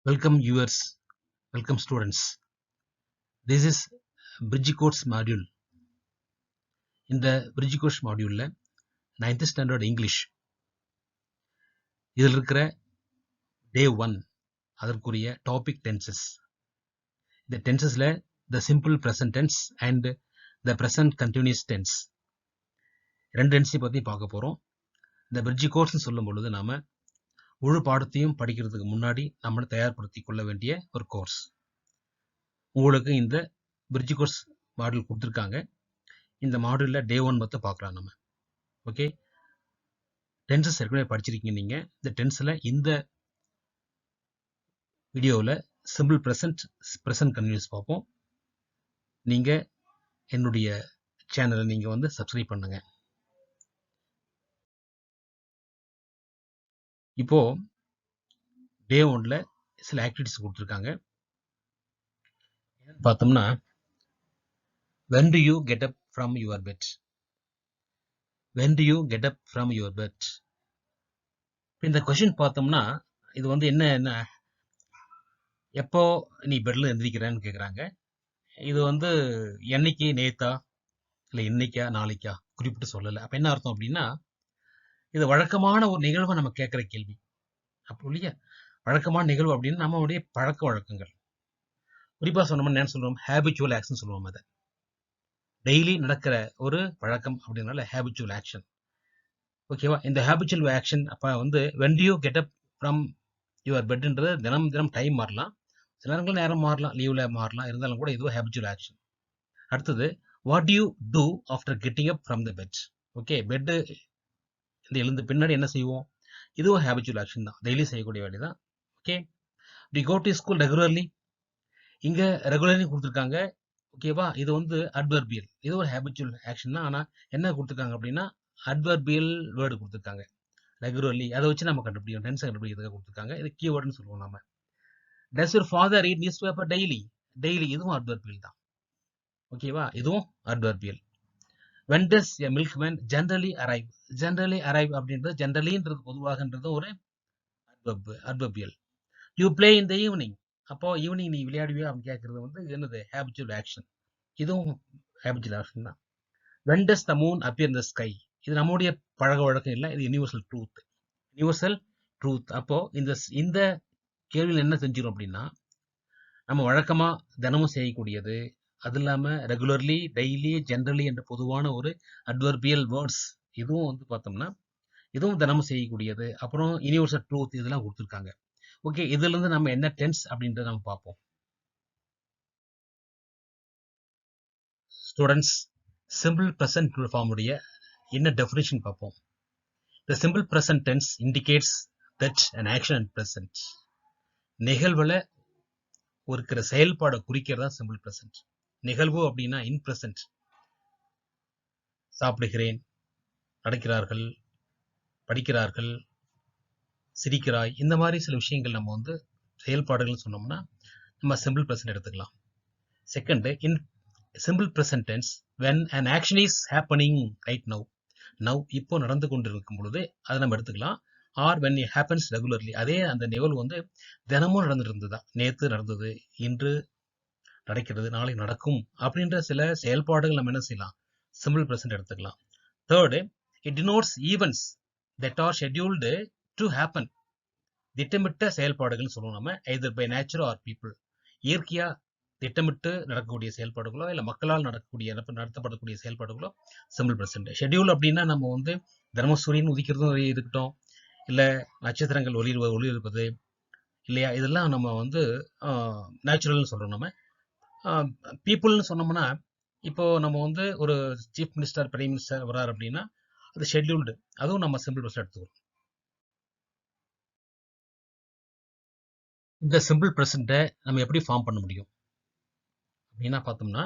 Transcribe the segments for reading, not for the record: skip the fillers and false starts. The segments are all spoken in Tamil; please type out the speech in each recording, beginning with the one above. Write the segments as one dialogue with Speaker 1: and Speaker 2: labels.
Speaker 1: Welcome viewers, welcome students. This is Bridge Course module. In the Bridge Course module, 9th standard English. இதில் இருக்கிற day 1 அதற்குரிய topic tenses. இந்த tensesல the simple present tense and the present continuous tense. ரெண்டு tense பத்தி பார்க்க போறோம். இந்த Bridge Course சொல்லும் பொழுது நாம முழு பாடத்தையும் படிக்கிறதுக்கு முன்னாடி நம்மளை தயார்படுத்திக் கொள்ள வேண்டிய ஒரு கோர்ஸ். உங்களுக்கு இந்த Bridge Course மாடல் கொடுத்துருக்காங்க. இந்த மாடலில் day 1 மட்டும் பார்க்கலாம் நம்ம. ஓகே, டென்சஸ் ஏற்கனவே படிச்சிருக்கீங்க நீங்க. இந்த டென்ஸில் இந்த வீடியோவில் சிம்பிள் ப்ரெசன்ட், ப்ரெசன்ட் கன்டினியூஸ் பார்ப்போம். நீங்கள் என்னுடைய சேனலை நீங்கள் வந்து சப்ஸ்கிரைப் பண்ணுங்க. இப்போ டே 1ல் சில ஆக்டிவிட்டிஸ் கொடுத்துருக்காங்க. பார்த்தோம்னா, when do you get up from your bed? When do you get up from your bed? இந்த கொஸ்டின் பார்த்தோம்னா, இது வந்து என்ன எப்போ நீ பெட்ல எந்திரிக்கிறேன்னு கேட்குறாங்க. இது வந்து என்னைக்கு, நேத்தா, இல்லை இன்னைக்கா, நாளைக்கா குறிப்பிட்டு சொல்லலை. அப்போ என்ன அர்த்தம் அப்படின்னா, இது வழக்கமான ஒரு நிகழ்வை நம்ம கேட்குற கேள்வி. அப்போ இல்லையா, வழக்கமான நிகழ்வு அப்படின்னு நம்மளுடைய பழக்க வழக்கங்கள். குறிப்பாக சொன்னோம்னா என்ன சொல்லுவோம், ஹேபிச்சுவல் ஆக்ஷன் சொல்லுவோம். அதை டெய்லி நடக்கிற ஒரு பழக்கம் அப்படின்னால ஹேபிச்சுவல் ஆக்ஷன். ஓகேவா, இந்த ஹேபிச்சுவல் ஆக்ஷன் அப்போ வந்து when do you get up from your bedன்றது தினம் டைம் மாறலாம், சில நேரங்கள் நேரம் மாறலாம், லீவ்ல மாறலாம், இருந்தாலும் கூட இதுவும் ஹேபிச்சுவல் ஆக்ஷன். அடுத்தது, what do you do after getting up from the bed? Okay, bed இந்த எழுந்து பின்னாடி என்ன செய்வோம், இதுவும் ஹேபிச்சுவல் ஆக்ஷன் தான், டெய்லி செய்யக்கூடிய வேலை தான். Okay, the go to school regularly, இங்கே ரெகுலர்லி கொடுத்துருக்காங்க. ஓகேவா, இது வந்து அட்வர்பியல், இது ஒரு ஹேபிச்சுவல் ஆக்ஷன் தான். ஆனால் என்ன கொடுத்துருக்காங்க அப்படின்னா, அட்வர்பியல் வேர்டு கொடுத்துருக்காங்க. ரெகுலர்லி அதை வச்சு நம்ம கண்டுபிடிக்கணும், டென்ஸ் கண்டுபிடிக்கிறதுக்காக கொடுத்துருக்காங்க. இது கீவேர்டுன்னு சொல்லுவோம் நம்ம. டஸ் your father read news paper daily? Daily, இதுவும் அட்வர்பியல் தான். ஓகேவா, இதுவும் adverbial. when does a milkman generally arrive? generally arrive அப்படின்றது, ஜென்ரலின்றது பொதுவாகன்றது ஒரு adverbial. you play in the evening, அப்போ ஈவினிங் நீ விளையாடுவியா அப்படின்னு கேட்கறது வந்து என்னது, ஹேபிச்சுவல் ஆக்ஷன். இதுவும் ஹேபிச்சுவல் ஆக்ஷன் தான். when does the moon appear in the sky? இது நம்முடைய பழக்க வழக்கம் இல்லை, இது யூனிவர்சல் ட்ரூத். Universal truth. அப்போ இந்த கேள்வியில் என்ன செஞ்சிடும் அப்படின்னா, நம்ம வழக்கமா தினமும் செய்யக்கூடியது, அது இல்லாம ரெகுலர்லி, டெய்லி, ஜென்ரலி என்ற பொதுவான ஒரு அட்வர்பியல் வேர்ட்ஸ், இதுவும் வந்து பார்த்தோம்னா இதுவும் தினமும் செய்யக்கூடியது. அப்புறம் யூனிவர்சல் ட்ரூத், இதெல்லாம் கொடுத்துருக்காங்க. ஓகே, இதுல இருந்து நம்ம என்ன டென்ஸ் அப்படின்றத நம்ம பார்ப்போம். ஸ்டூடெண்ட்ஸ், சிம்பிள் ப்ரெசன்ட் ஃபார்ம் உடைய என்ன டெஃபினிஷன் பார்ப்போம். The simple present tense indicates that an action and present, நிகழ்வுல இருக்கிற செயல்பாடை குறிக்கிறதா சிம்பிள் ப்ரெசன்ட். நிகழ்வு அப்படின்னா இன் ப்ரெசன்ட். சாப்பிடுகிறேன், நடக்கிறார்கள், படிக்கிறார்கள், சிரிக்கிறாய், இந்த மாதிரி சில விஷயங்கள் நம்ம வந்து செயல்பாடுகள் சொன்னோம்னா நம்ம சிம்பிள் ப்ரெசன்ட் எடுத்துக்கலாம். Second, in simple present tense when an action is happening right now, இப்போ நடந்து கொண்டு இருக்கும் பொழுது அதை நம்ம எடுத்துக்கலாம். Or when it happens regularly, அதே அந்த நிகழ்வு வந்து தினமும் நடந்துட்டு இருந்ததா, நேற்று நடந்தது, இன்று நடக்கிறது, நாளை நடக்கும் அப்படின்ற சில செயல்பாடுகள் நம்ம என்ன செய்யலாம், சிம்பிள் ப்ரெசன்ட் எடுத்துக்கலாம். Third, it denotes events that are scheduled to happen, திட்டமிட்ட செயல்பாடுகள் சொல்லுவோம் நம்ம, either by nature or people, இயற்கையா திட்டமிட்டு நடக்கக்கூடிய செயல்பாடுகளோ இல்லை மக்களால் நடத்தப்படக்கூடிய செயல்பாடுகளோ சிம்பிள் ப்ரெசன்ட். ஷெட்யூல் அப்படின்னா நம்ம வந்து தினமும் சூரியன் உதிக்கிறதும் இருக்கட்டும், இல்லை நட்சத்திரங்கள் ஒளிர்வது இல்லையா, இதெல்லாம் நம்ம வந்து நேச்சுரல்னு சொல்கிறோம். நம்ம பீப்புள்னு சொன்னோம்னா, இப்போ நம்ம வந்து ஒரு சீஃப் மினிஸ்டர், பிரைம் மினிஸ்டர் வரார் அப்படின்னா அது ஷெட்யூல்டு, அதுவும் நம்ம சிம்பிள் ப்ரெசன்ட் எடுத்துக்கிறோம். இந்த சிம்பிள் ப்ரெசன்ட்டை நம்ம எப்படி ஃபார்ம் பண்ண முடியும் அப்படின்னா பார்த்தோம்னா,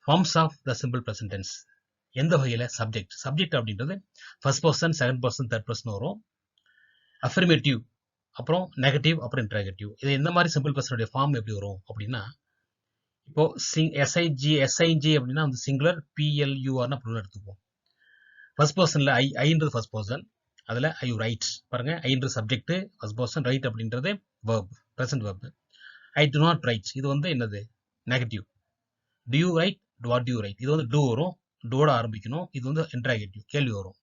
Speaker 1: forms of the simple present tense எந்த வகையில், சப்ஜெக்ட் அப்படின்றது first person, second person, third person வரும். அஃபர்மேட்டிவ், அப்புறம் நெகட்டிவ், அப்புறம் இன்ட்ராகேட்டிவ். இது எந்த மாதிரி சிம்பிள் ப்ரெசன்ட்டுடைய ஃபார்ம் எப்படி வரும் அப்படின்னா, இப்போ எஸ்ஐஜி அப்படின்னா வந்து சிங்குலர், பிஎல்யூஆர்னு ப்ளூரல் எடுத்துக்குவோம். ஃபர்ஸ்ட் பர்சனில் ஐன்றது ஃபர்ஸ்ட் பர்சன், அதில் ஐ ரைட் பாருங்க, ஐன்றது சப்ஜெக்ட் ஃபர்ஸ்ட் பர்சன், ரைட் அப்படின்றது verb. present verb. I do not write. இது வந்து என்னது? Negative. Do you write? What do you write? இது வந்து do வரும். doட ஆரம்பிக்கணும். இது வந்து interrogative. கேள்வி வரும்.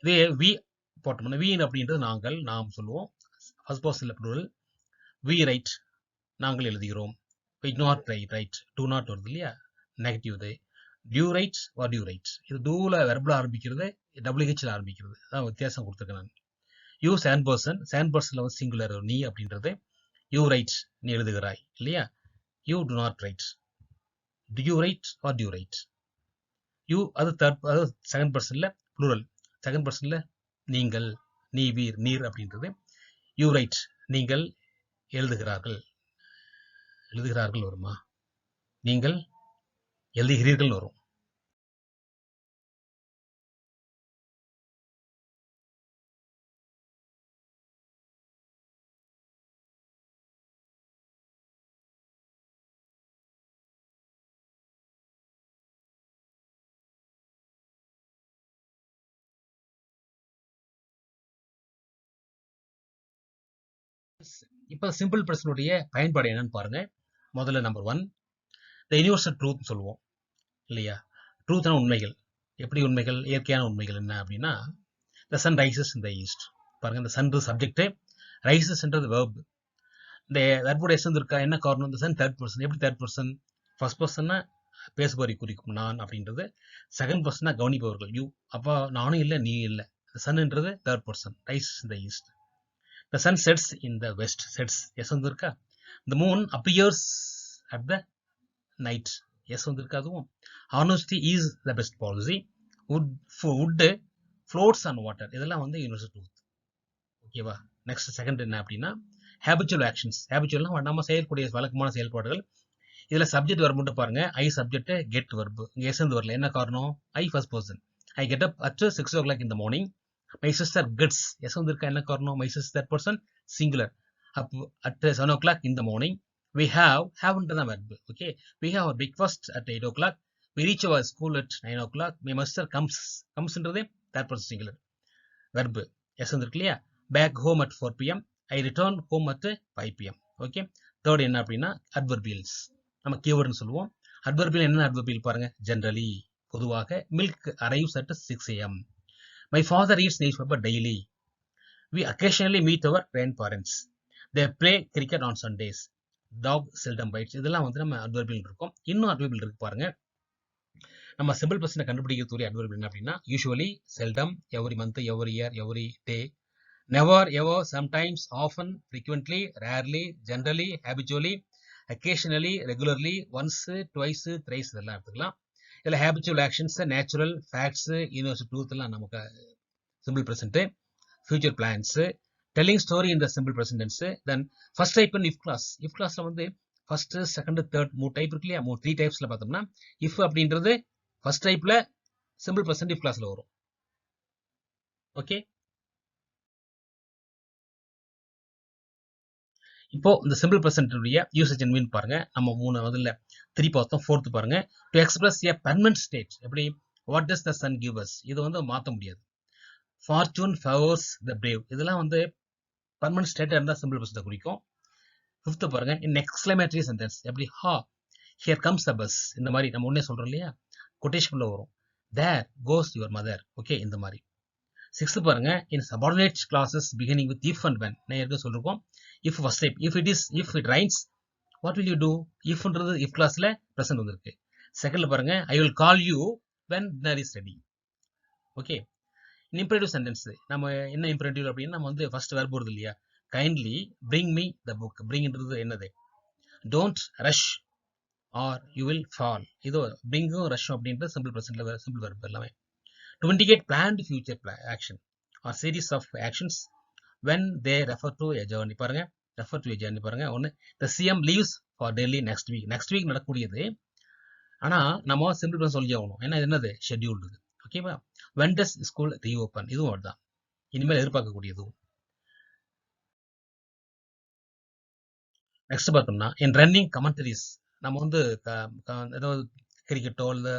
Speaker 1: இதே we போட்டோம்னா we அப்படின்றது நாங்கள், நாம் சொல்லுவோம். First person plural. We write. நாங்கள் எழுதுகிறோம். We do not write. Do not வருது இல்லையா? நெகட்டிவ் இது. Do you write? What do you write? இது doல வெர்ப்ல ஆரம்பிக்கிறது, WHல ஆரம்பிக்கிறது. அதான் வித்தியாசம் கொடுத்துருக்கேன் நான். You second person. second personல வந்து சிங்குலர் நீ அப்படின்றது. You write. நீ எழுதுகிறாய் இல்லையா? You do not write. Do you write? What do you write? You அது செகண்ட் பர்சன்ல plural. செகண்ட் பர்சன்ல நீங்கள், நீ, வீர், நீர் அப்படின்றது. You write. நீங்கள் எழுதுகிறார்கள். எழுதுகிறார்கள் வருமா? நீங்கள் எழுதுகிறீர்கள் வரும். இப்ப சிம்பிள் பிரசனுடைய பயன்பாடு என்னன்னு பாருங்க. முதல்ல நம்பர் 1, த யூனிவர்சல் ட்ரூத் சொல்லுவோம் இல்லையா? ட்ரூத்னா உண்மைகள். எப்படி உண்மைகள்? இயற்கையான உண்மைகள் என்ன அப்படின்னா, the sun rises in the east. பாருங்க, இந்த சன் சப்ஜெக்ட், ரைசஸ்ன்றது வெர்ப். இந்த வெர்போட எஸ் இருக்கா? என்ன காரணம்? இந்த சன் தேர்ட் பர்சன். எப்படி தேர்ட் பர்சன்? ஃபர்ஸ்ட் பர்சன்னா பேசுபவரை குறிக்கும் நான் அப்படின்றது. செகண்ட் பர்சனா கவனிப்பவர்கள் யூ. அப்போ நானும் இல்லை, நீ இல்லை. சன்ன்றது third person. Rises in the east. The sun sets in the west. Sets. Yes வந்திருக்கா? The moon appears at the night. Yes வந்திருக்கா? அதுவும். Honesty is the best policy. Wood floats on water. இதெல்லாம் வந்து universal truth. ஓகேவா? நெக்ஸ்ட் செகண்ட் என்ன அப்படின்னா, habitual actions. habitualனா நம்ம செய்யக்கூடிய வழக்கமான செயல்பாடுகள். இதுல சப்ஜெக்ட் verb மட்டும் பாருங்க. I subject, get verb. இங்க எஸ் வரல. என்ன காரணம்? I first person. I get up at 6 o'clock in the morning. My sister gets. Yes வந்திருக்கா? என்ன காரணம்? My sister that person singular. Up at 7 o'clock in the morning. We have ன்றது தான் verb. Okay. We have our breakfast at 8 o'clock. We reach our school at 9 o'clock. My master comes third person singular. Verb. Yes வந்திருக்கு இல்லையா? Back home at 4 p.m. I return home at 5 p.m. Okay. Third என்ன அப்படின்னா adverbials. நம்ம keywordனு சொல்லுவோம். adverbial என்ன adverbial பாருங்க. Generally, பொதுவாக. Milk arrives at 6 a.m. My father reads newspaper daily. We occasionally meet our grandparents. They play cricket on Sundays. Dog seldom bites. இதெல்லாம் வந்து நம்ம adverbial இருக்கும். இன்னும் adverbial இருக்கு பாருங்க. நம்ம சிம்பிள் பர்சனை கண்டுபிடிக்கக்கூடிய adverbial என்ன அப்படின்னா, usually, seldom, every month, every year, every day, never, ever, sometimes, often, frequently, rarely, generally, habitually, occasionally, regularly, once, twice, thrice இதெல்லாம் எடுத்துக்கலாம். இதில் habitual actions, natural, facts, universal truth எல்லாம் நமக்கு simple present, future plans, telling story in the simple present tense, then first type in if class. if classல வந்து first, second, third 3 டைப் இருக்கு இல்லையா? 3 டைப்ஸ்ல பார்த்தோம்னா if அப்படின்றது first டைப்ல simple present if classல வரும். ஓகே. இப்போ இந்த சிம்பிள் பிரசன்ட்டுடைய யூசேஜ் அண்ட் மீன் பாருங்க. நம்ம 3 முதல்ல 3 பார்த்தோம். 4th பாருங்க. To express a permanent state. எப்படி? What does the sun give us? இது வந்து மாற்ற முடியாது. Fortune favours the brave. இதெல்லாம் வந்து பெர்மனன்ட் ஸ்டேட்டாக இருந்தால் சிம்பிள் பிரசன்ட்டை குறிக்கும். 5th பாருங்க. இன் எக்ஸ்கிளமேட்டரி சென்டென்ஸ். எப்படி? ஹா, ஹியர் கம்ஸ் த பஸ். இந்த மாதிரி நம்ம உடனே சொல்றோம் இல்லையா? கொட்டேஷன்ல வரும். There goes your mother. Okay, இந்த மாதிரி. 6th பாருங்க. In subordinate clauses beginning with if and when. நான் ஏற்கனவே சொல்லிருக்கோம். if first type. if it rains, what will you do? ifன்றது if classல present வந்திருக்கு. செகண்ட்ல பாருங்க. I will call you when dinner is ready. Okay. imperative sentence. நம்ம என்ன imperative அப்படின்னா, நம்ம வந்து first verb வருது இல்லையா? kindly bring me the book. bringன்றது என்னது? don't rush or you will fall. இதோ bringம் rush அப்படின்றது simple presentல simple verb எல்லாமே. to indicate planned future action or series of actions when they refer to a journey. பாருங்க, refer to a journey பாருங்க. ஒன்று, the CM leaves for Delhi next week. next week நடக்கக்கூடியது. ஆனா நம்ம சிம்பிள் பண்ண சொல்லி ஆகணும். ஏன்னா இது என்னது? ஷெட்யூல்டு. ஓகேவா? when does school reopen? இதுவும் அதுதான். இனிமேல் எதிர்பார்க்கக்கூடியது. நெக்ஸ்ட் பார்த்தோம்னா, in running commentaries. நம்ம வந்து ஏதாவது கிரிக்கெட்டோ இல்லை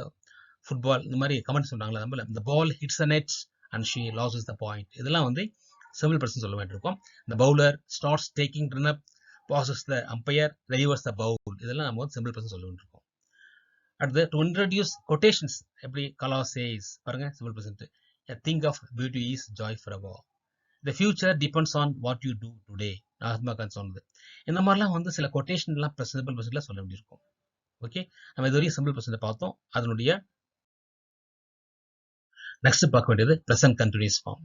Speaker 1: ஃபுட்பால் இந்த மாதிரி கமெண்ட் சொல்றாங்களா? நம்ம the ball hits the net and she loses the point. இதெல்லாம் வந்து சிம்பிள் பர்சன் சொல்ல வேண்டியிருக்கும். the bowler starts taking run up passes the umpire, delivers the bowl. இதெல்லாம் நம்ம வந்து சிம்பிள் ப்ரெசன்ட் சொல்லிட்டு இருக்கோம். அடுத்து to introduce quotations. எப்படி கலா says பாருங்க simple present. A thing of beauty is joy forever. The future depends on what you do today. Mahatma Gandhi சொன்னது. இந்த மாதிரிலாம் வந்து சில கொட்டேஷன்லாம் சிம்பிள் ப்ரெசன்ட்ல சொல்ல வேண்டியிருக்கும். ஓகே, நம்ம இது வரைக்கும் சிம்பிள் ப்ரெசன்ட் பார்த்தோம். அதனுடைய நெக்ஸ்ட் பார்க்க வேண்டியது ப்ரெசன்ட் கண்டினியூஸ் ஃபார்ம்.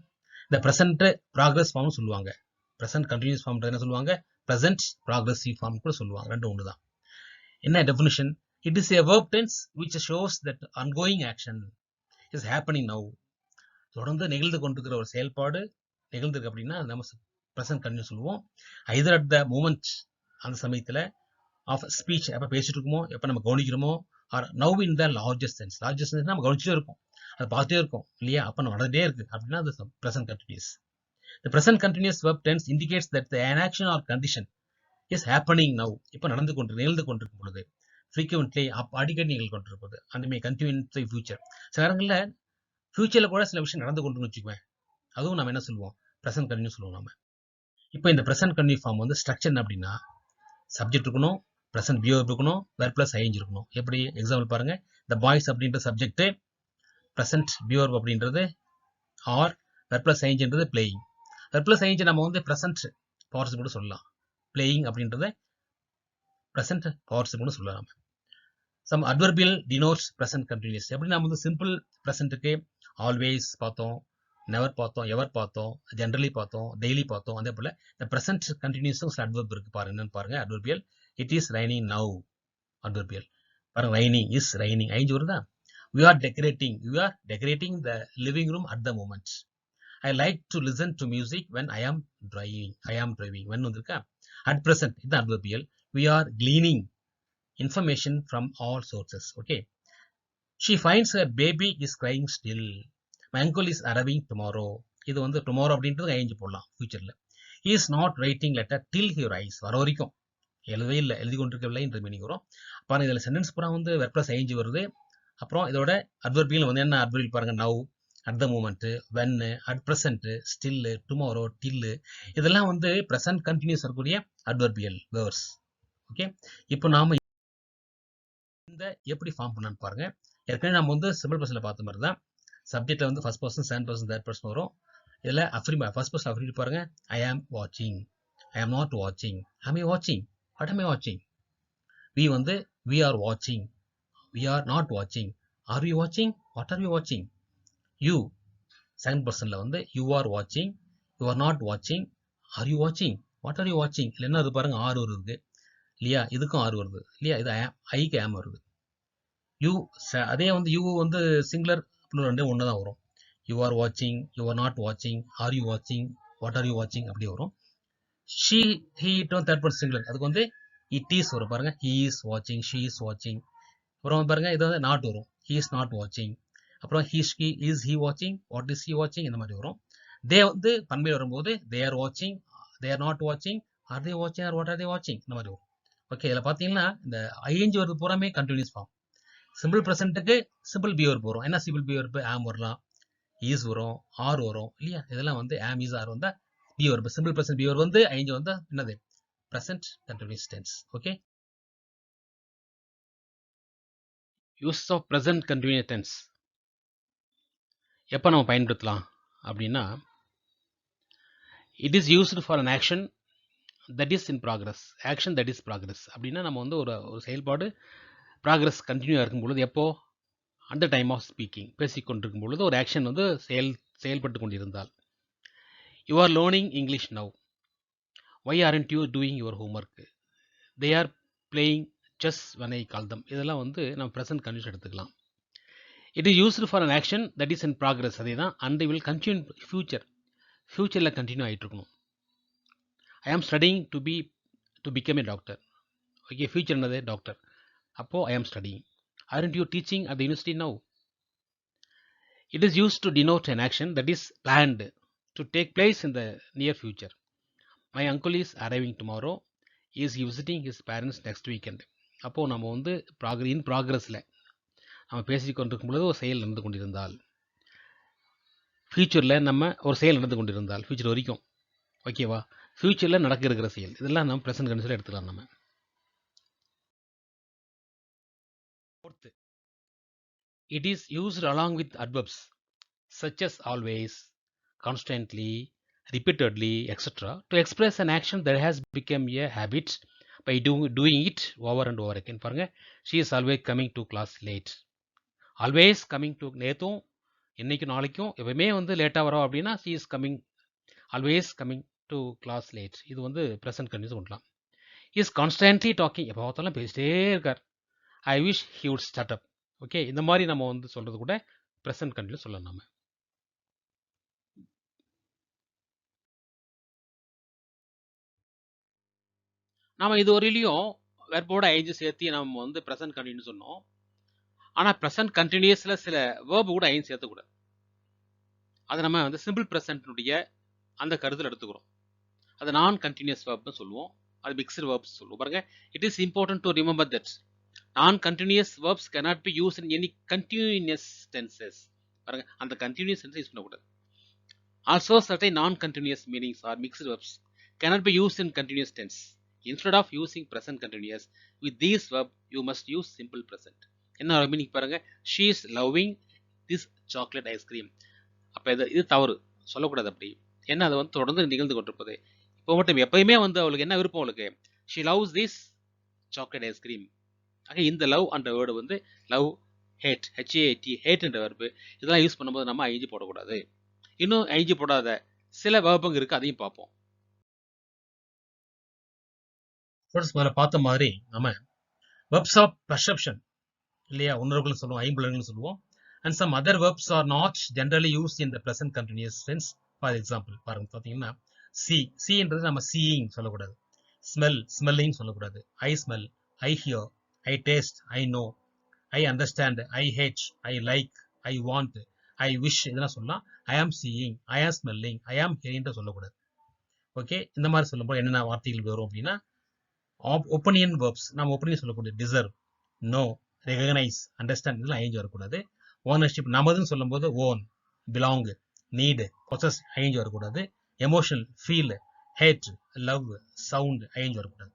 Speaker 1: இந்த ப்ரெசன்ட் ப்ராக்ரஸ் ஃபார்ம் சொல்லுவாங்க. ப்ரெசன்ட் கண்டினியூஸ் ஃபார்ம் என்ன சொல்லுவாங்க? ப்ரெசன்ட் ப்ராக்ரஸிவ் ஃபார்ம் கூட சொல்லுவாங்க. ரெண்டு ஒன்று தான். என்ன definition? It is a verb tense which shows that ongoing action is happening now. தொடர்ந்து நிகழ்ந்து கொண்டிருக்கிற ஒரு செயல்பாடு நிகழ்ந்திருக்கு அப்படின்னா நம்ம ப்ரெசன்ட் கண்டினியூஸ் சொல்லுவோம். ஐதர் அட் த மூமெண்ட், அந்த சமயத்தில், ஆஃப் ஸ்பீச், எப்போ பேசிட்டு இருக்கோமோ, எப்போ நம்ம கவனிக்கிறோமோ, or now in the largest sense. Largest sense நம்ம கவனிச்சுட்டே இருக்கோம், அதை பார்த்துட்டே இருக்கோம் இல்லையா? அப்போ நம்ம நடந்துட்டே இருக்கு அப்படின்னா அது present continuous. The present continuous verb tense indicates that the an action or condition is happening now. இப்போ நிகழ்ந்து கொண்டிருக்கும் பொழுது, frequently அடிக்கடி நிகழ்ந்து கொண்டிருப்பது, and may continue in the future. சில நேரங்களில் ஃபியூச்சர்ல கூட சில விஷயம் நடந்து கொண்டு வச்சுக்குவேன், அதுவும் நம்ம என்ன சொல்லுவோம்? ப்ரெசன்ட் கண்டினியூஸ் சொல்லுவோம் நம்ம. இப்போ இந்த ப்ரெசன்ட் கண்டினியூ ஃபார்ம் வந்து ஸ்ட்ரக்சர் அப்படின்னா சப்ஜெக்ட் இருக்கணும், ப்ரெசன்ட் வியூ இருக்கணும், வேர் பிளஸ் ஐஎன்ஜி இருக்கணும். எப்படி எக்ஸாம்பிள் பாருங்க. த பாய்ஸ் அப்படின்ற சப்ஜெக்ட், ப்ரெசன்ட் வியூவர் அப்படின்றது ஆர், வேர் பிளஸ் ஐஎன்ஜின்றது பிளேயிங். வேர் பிளஸ் ஐஎன்ஜி நம்ம வந்து ப்ரெசன்ட் பார்ட்ஸ் கூட சொல்லலாம். பிளேயிங் அப்படின்றத ப்ரெசன்ட் பார்ட்ஸ் கூட சொல்லலாம். Some adverbial denotes present continuous. எப்படி நம்ம வந்து சிம்பிள் ப்ரெசன்ட்டுக்கு ஆல்வேஸ் பார்த்தோம், நெவர் பார்த்தோம், எவர் பார்த்தோம், ஜென்ரலி பார்த்தோம், டெய்லி பார்த்தோம். அதே போல இந்த ப்ரெசன்ட் கண்டினியூஸும் சில அட்வர்ப் இருக்கு பாருங்க. என்னன்னு பாருங்க. Adverbial. It is raining now. Adverbial பாருங்க. ரைனிங் இஸ் ரைனிங் ஐந்து வருதா? we are decorating the living room at the moment. I like to listen to music when I am driving. when வந்திருக்கா? at present இது adverbial. we are gleaning information from all sources. okay, she finds her baby is crying still. my uncle is arriving tomorrow. இது வந்து tomorrow அப்படின்றது ஐந்து போடலாம் ஃபியூச்சர்ல. he is not writing letter till he arrives. வர வரைக்கும் எழுதவே இல்லை, எழுதி கொண்டிருக்கவில்லை என்ற மீனிங் வரும். பாருங்க, இதுல சென்டென்ஸ் பூரா வந்து வெர்ப் பிளஸ் ஐஎன்ஜி வருது. அப்புறம் இதோட அட்வர்பியல் வந்து என்ன அட்வர்பியல் பாருங்க. Now, at the moment, when, at present, still, tomorrow, till, இதெல்லாம் வந்து பிரசன்ட் கண்டினியூஸ் வரக்கூடிய அட்வர்பியல் வேர்ட்ஸ். ஓகே, இப்போ நாம இந்த எப்படி ஃபார்ம் பண்ணான்னு பாருங்க. ஏற்கனவே நம்ம வந்து சிம்பிள் பர்சன்ல பார்த்த மாதிரி தான். சப்ஜெக்ட்ல வந்து first person, second person, third person வரும். இதுல ஃபர்ஸ்ட் பர்சன் அஃப்ரிம் பாருங்க. ஐ ஆம் வாட்சிங், ஐ ஆம் நாட் வாட்சிங், am I watching, what am I watching. we வந்து we are watching, we are not watching, are we watching, what are we watching. you second பர்சன்ல வந்து you are watching, you are not watching, are you watching, what are you watching. இல்லைன்னா அது பாருங்க ஆறு வருது இல்லையா? இதுக்கும் ஆறு வருது இல்லையா? இது ஐக்கு ஆம் வருது. யூ அதே வந்து யூ வந்து சிங்குலர் ரெண்டு ஒன்று தான் வரும். யூ ஆர் வாட்சிங், யூ ஆர் நாட் வாட்சிங், ஆர் யூ வாட்சிங், வாட் ஆர் யூ வாட்சிங் அப்படி வரும். She, he, third person singular, அதுக்கு வந்து இட் இஸ் வரும் பாருங்க. ஹீ இஸ் வாட்சிங், ஷீ இஸ் வாட்சிங். அப்புறம் பாருங்க இது வந்து நாட் வரும். ஹீ இஸ் நாட் வாட்சிங். அப்புறம் இஸ் ஹீ வாட்சிங், வாட் இஸ் ஹீ வாட்சிங், இந்த மாதிரி வரும். தே வந்து பண்பை வரும்போது தே ஆர் வாட்சிங், தே ஆர் நாட் வாட்சிங், ஆர் தே வாட்சிங், ஆர் வாட் ஆர் தே வாட்சிங், இந்த மாதிரி வரும். ஓகே, இதில் பார்த்தீங்கன்னா இந்த ஐஎன்ஜி வருது பூராமே கண்டினியூஸ் ஃபார்ம். சிம்பிள் ப்ரெசென்ட்டுக்கு சிம்பிள் பி வரும் போகிறோம். என்ன சிம்பிள் பி வருது? ஆம் வரலாம், ஈஸ் வரும், ஆர் வரும் இல்லையா? இதெல்லாம் வந்து ஆம், ஈஸ், ஆர் வந்தால் பி வரும். சிம்பிள் ப்ரெசென்ட் பி வரும் வந்து ஐஎன்ஜி வந்து என்னது? Present continuous tense. Okay, use of present continuous tense எப்போ நம்ம பயன்படுத்தலாம் அப்படின்னா, it is used for an action that is in progress. Action that is progress அப்படின்னா நம்ம வந்து ஒரு செயல்பாடு ப்ராக்ரஸ் கண்டினியூ இருக்கும் பொழுது, எப்போ? அந்த டைம் ஆஃப் ஸ்பீக்கிங், பேசிக்கொண்டிருக்கும் பொழுது ஒரு ஆக்ஷன் வந்து செயல்பட்டு கொண்டிருந்தால். You are learning English now. Why aren't you doing your homework. They are playing chess when I call them. இதெல்லாம் வந்து நம்ம ப்ரெசன்ட் கண்டினியூஸ் எடுத்துக்கலாம். It is used for an action that is in progress. அதே தான். And will continue future. ஃபியூச்சரில் கண்டினியூ ஆகிட்டு இருக்கணும். I am studying to become a doctor. Okay, future என்னது? டாக்டர். அப்போது I am studying. aren't you teaching at the university now. It is used to denote an action that is planned to take place in the near future. My uncle is arriving tomorrow. He is visiting his parents next weekend. அப்போது நம்ம வந்து இன் ப்ராக்ரஸில் நம்ம பேசிக்கொண்டிருக்கும் பொழுது ஒரு செயல் நடந்து கொண்டிருந்தால், ஃபியூச்சரில் நம்ம ஒரு செயல் நடந்து கொண்டிருந்தால், ஃபியூச்சர் வரைக்கும், ஓகேவா? ஃபியூச்சரில் நடக்க இருக்கிற செயல். இதெல்லாம் நம்ம ப்ரெசன்ட் கண்டிஷனில் எடுத்துக்கலாம் நம்ம. Fourth, it is used along with adverbs such as always, constantly, repeatedly, etc. to express an action that has become a habit by doing it over and over again. பாருங்க, she is always coming to class late. Always coming to, நேத்தும் இன்னைக்கும் நாளைக்கும் எப்பவுமே வந்து லேட்டாக வரோம் அப்படின்னா she is coming, always coming to class late. இது வந்து ப்ரெசன்ட் கண்டிஷன் கொண்டலாம். is constantly talking, எப்போ பார்த்தாலும் பேசிட்டே இருக்கார். I wish he would start up. Okay, இந்த மாதிரி நம்ம வந்து சொல்றது கூட ப்ரெசன்ட் கண்டிஷன் சொல்லலாம் நம்ம. நாம இது வரையிலையும் வெர்போட ஐஞ்சு சேர்த்து நம்ம வந்து ப்ரெசன்ட் கண்டினியூ சொன்னோம். ஆனால் ப்ரெசன்ட் கண்டினியூஸில் சில வேர்பு கூட ஐந்து சேர்த்துக்கூடாது. அதை நம்ம வந்து சிம்பிள் ப்ரெசன்ட்னுடைய அந்த கருத்தில் எடுத்துக்கிறோம். அது நான் கண்டினியூஸ் வேர்ப்னு சொல்லுவோம், அது மிக்சட் வேர்ப்ஸ் சொல்லுவோம். பாருங்க, it is important to remember that non continuous verbs cannot be used in any continuous tenses. பாருங்க, அந்த கண்டினியூஸ் டென்ஸ் யூஸ் பண்ணக்கூடாது. Also certain non-continuous meanings or mixed verbs cannot be used in continuous tense. Instead of using present continuous with these verb, you must use simple present. என்ன மீனிங் பாருங்க, she is loving this chocolate ice cream. அப்போ இது தவறு, சொல்லக்கூடாது அப்படி. ஏன்னா அது வந்து தொடர்ந்து நிகழ்ந்து கொண்டிருப்பது. இப்போ மட்டும் எப்பயுமே வந்து அவளுக்கு என்ன விருப்பம், அவளுக்கு she loves this chocolate ice cream. ஆக இந்த லவ் என்ற வேர்டு வந்து லவ், ஹேட், HAT, ஹேட் என்ற வேர்பு, இதெல்லாம் யூஸ் பண்ணும்போது நம்ம ஐஜி போடக்கூடாது. இன்னும் ஐஜி போடாத சில வேர்புங்க இருக்கு, அதையும் பார்ப்போம். முதல்ல பார்த்த மாதிரி நம்ம verbs of perception இல்லையா, உணர்வுகள் சொல்லுவோம், ஐம்புலன்கள் சொல்லுவோம். and some other verbs are not generally used in the present continuous tense. for example, பாருங்க பார்த்தீங்கன்னா see என்றது நம்ம seeing சொல்லக்கூடாது, smell smelling சொல்லக்கூடாது, I smell, I hear, I taste, I know, I understand, I hate, I like, I want, I wish, இதெல்லாம் சொல்லலாம். I am seeing, I am smelling, I am hearing சொல்லக்கூடாது. ஓகே, இந்த மாதிரி சொல்லும்போது என்னென்ன வார்த்தைகள் வரும் அப்படின்னா ஒப்பனியன் வேர்ப்ஸ், நம்ம ஒப்பனியன் சொல்லக்கூடிய டிசர்வ், நோ, ரெகனைஸ், அண்டர்ஸ்டாண்ட், இதெல்லாம் ஐந்து வரக்கூடாது. ஓனர்ஷிப், நமதுன்னு சொல்லும்போது ஓன், பிலாங், நீடு, பொசஸ் ஐந்து வரக்கூடாது. Emotional, feel, hate, love, sound ஐந்து வரக்கூடாது.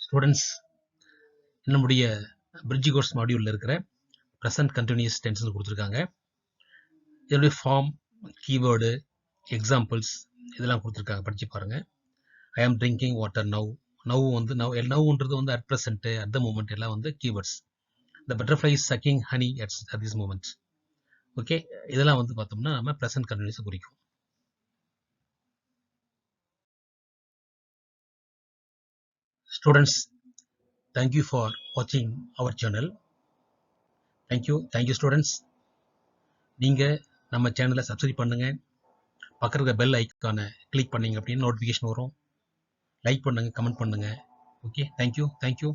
Speaker 1: ஸ்டூடெண்ட்ஸ், நம்முடைய பிரிட்ஜ் கோர்ஸ் மாடியூலில் இருக்கிற ப்ரெசன்ட் கண்டினியூஸ் டென்ஸ் கொடுத்துருக்காங்க. இதனுடைய ஃபார்ம், கீவேர்டு, எக்ஸாம்பிள்ஸ் இதெல்லாம் கொடுத்துருக்காங்க, படித்து பாருங்கள். ஐ ஆம் ட்ரிங்கிங் வாட்டர் நவ், நவ் வந்து நவ்ன்றது வந்து at present, at the moment எல்லாம் வந்து keywords. The butterfly is sucking honey at this moment. Okay, இதெல்லாம் வந்து பார்த்தோம்னா நம்ம ப்ரெசென்ட் கண்டினியூஸை குறிக்கும். ஸ்டூடெண்ட்ஸ், தேங்க்யூ ஃபார் வாட்சிங் அவர் சேனல். Thank you students. நீங்கள் நம்ம சேனலை சப்ஸ்கிரைப் பண்ணுங்கள், பக்கத்தில் இருக்க பெல் ஐக்கானை கிளிக் பண்ணிங்க அப்படின்னு நோட்டிஃபிகேஷன் வரும். லைக் பண்ணுங்கள், கமெண்ட் பண்ணுங்கள். Okay, thank you.